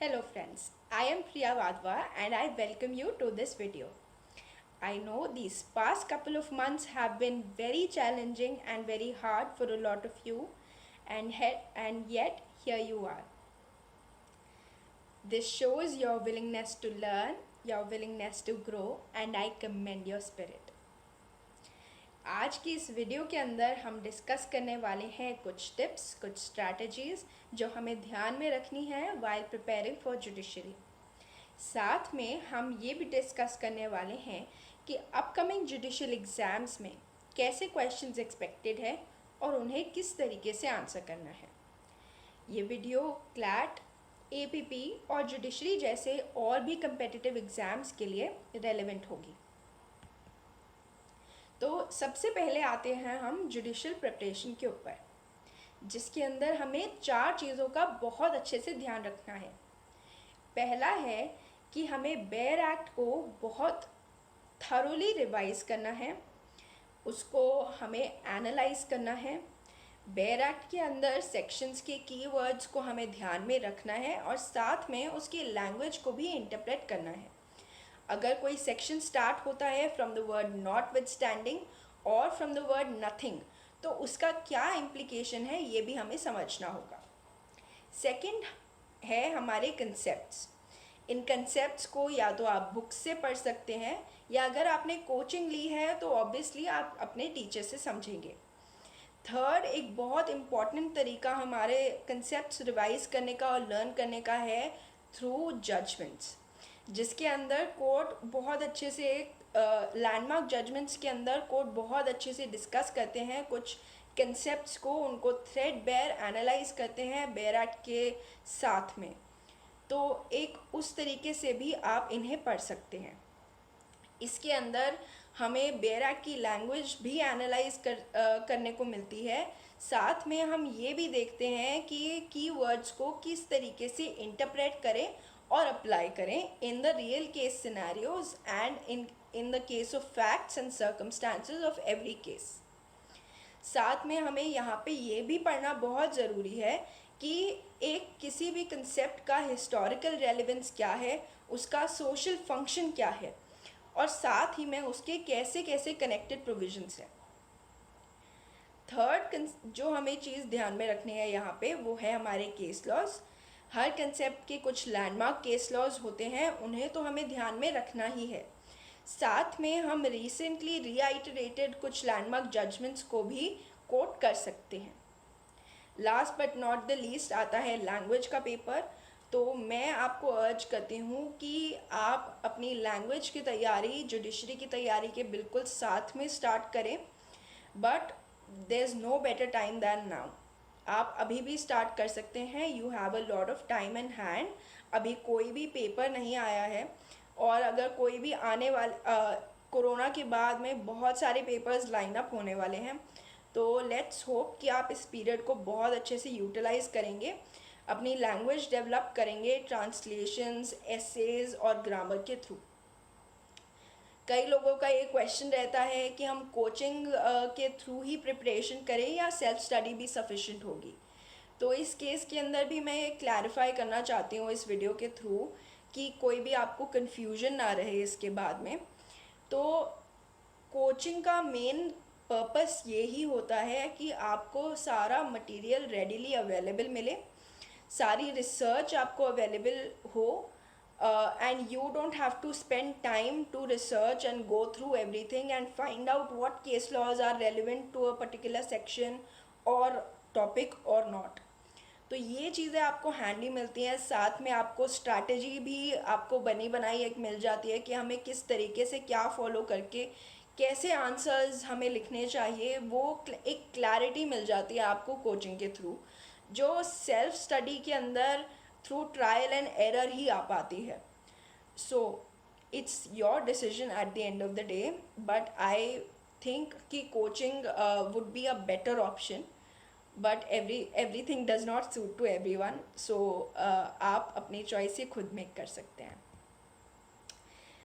Hello friends, I am Priya Vadva and I welcome you to this video. I know these past couple of months have been very challenging and very hard for a lot of you and yet here you are. This shows your willingness to learn, your willingness to grow and I commend your spirit. आज की इस video के अंदर हम discuss करने वाले हैं कुछ टिप्स, कुछ स्ट्रैटेजीज़ जो हमें ध्यान में रखनी है वाइल प्रिपेयरिंग फॉर जुडिशरी। साथ में हम ये भी डिस्कस करने वाले हैं कि अपकमिंग जुडिशियल एग्ज़ाम्स में कैसे क्वेश्चंस एक्सपेक्टेड है और उन्हें किस तरीके से आंसर करना है। ये वीडियो क्लैट, एपीपी और जुडिशरी जैसे और भी कंपेटिटिव एग्ज़ाम्स के लिए रेलेवेंट होगी। तो सबसे पहले आते हैं हम जुडिशियल प्रिपरेशन के ऊपर, जिसके अंदर हमें 4 चीज़ों का बहुत अच्छे से ध्यान रखना है। पहला है कि हमें बेयर एक्ट को बहुत थरोली रिवाइज़ करना है, उसको हमें एनालाइज करना है। बेयर एक्ट के अंदर सेक्शंस के कीवर्ड्स को हमें ध्यान में रखना है और साथ में उसकी लैंग्वेज को भी इंटरप्रेट करना है। अगर कोई सेक्शन स्टार्ट होता है from the word not with standing और फ्रॉम द वर्ड नथिंग, तो उसका क्या इम्प्लीकेशन है ये भी हमें समझना होगा। सेकंड है हमारे कंसेप्ट्स। इन कंसेप्ट्स को या तो आप बुक से पढ़ सकते हैं या अगर आपने कोचिंग ली है तो ऑब्वियसली आप अपने टीचर से समझेंगे। थर्ड, एक बहुत इम्पॉर्टेंट तरीका हमारे कंसेप्ट्स रिवाइज करने का और लर्न करने का है थ्रू जजमेंट्स, जिसके अंदर कोर्ट बहुत अच्छे से लैंडमार्क जजमेंट्स के अंदर कोर्ट बहुत अच्छे से डिस्कस करते हैं कुछ कंसेप्ट्स को, उनको थ्रेड बेयर एनालाइज करते हैं बेयर एक्ट के साथ में। तो एक उस तरीके से भी आप इन्हें पढ़ सकते हैं। इसके अंदर हमें बेयर एक्ट की लैंग्वेज भी एनालाइज करने को मिलती है। साथ में हम ये भी देखते हैं कि कीवर्ड्स को किस तरीके से इंटरप्रेट करें और अप्लाई करें in the real case scenarios and in the case of facts and circumstances of every case. साथ में हमें यहाँ पे ये भी पढ़ना बहुत ज़रूरी है कि एक किसी भी कंसेप्ट का हिस्टोरिकल रेलेवेंस क्या है, उसका सोशल फंक्शन क्या है और साथ ही में उसके कैसे कैसे कनेक्टेड प्रोविजंस हैं। थर्ड जो हमें चीज़ ध्यान में रखनी है यहाँ पे वो है हमारे केस लॉज। हर कंसेप्ट के कुछ लैंडमार्क केस लॉज होते हैं, उन्हें तो हमें ध्यान में रखना ही है। साथ में हम रिसेंटली रीआइटरेटेड कुछ लैंडमार्क जजमेंट्स को भी कोट कर सकते हैं। Last but not the least आता है लैंग्वेज का पेपर। तो मैं आपको अर्ज करती हूँ कि आप अपनी लैंग्वेज की तैयारी जुडिशरी की तैयारी के बिल्कुल साथ में स्टार्ट करें, but there is no better time than now. आप अभी भी स्टार्ट कर सकते हैं। You have a lot of time in hand. अभी कोई भी पेपर नहीं आया है और अगर कोई भी आने वाले कोरोना के बाद में बहुत सारे पेपर्स लाइन अप होने वाले हैं, तो लेट्स होप कि आप इस पीरियड को बहुत अच्छे से यूटिलाइज करेंगे, अपनी लैंग्वेज डेवलप करेंगे ट्रांसलेशंस, एसेज और ग्रामर के थ्रू। कई लोगों का ये क्वेश्चन रहता है कि हम कोचिंग के थ्रू ही प्रिपरेशन करें या सेल्फ स्टडी भी सफिशिएंट होगी। तो इस केस के अंदर भी मैं ये क्लैरिफाई करना चाहती हूँ इस वीडियो के थ्रू कि कोई भी आपको कन्फ्यूजन ना रहे इसके बाद में। तो कोचिंग का मेन पर्पस ये ही होता है कि आपको सारा मटेरियल रेडीली अवेलेबल मिले, सारी रिसर्च आपको अवेलेबल हो and you don't have to spend time to research and go through everything and find out what case laws are relevant to a particular section or topic or not। तो ये चीज़ें आपको handy मिलती हैं। साथ में आपको स्ट्रैटेजी भी आपको बनी बनाई एक मिल जाती है कि हमें किस तरीके से क्या फॉलो करके कैसे आंसर्स हमें लिखने चाहिए, वो एक क्लैरिटी मिल जाती है आपको कोचिंग के थ्रू, जो सेल्फ स्टडी के अंदर थ्रू ट्रायल एंड एरर ही आ पाती है। So it's your decision at the end of the day, but I think कि coaching would be a better option, but everything does not suit to everyone. So आप अपनी choice ये खुद make कर सकते हैं।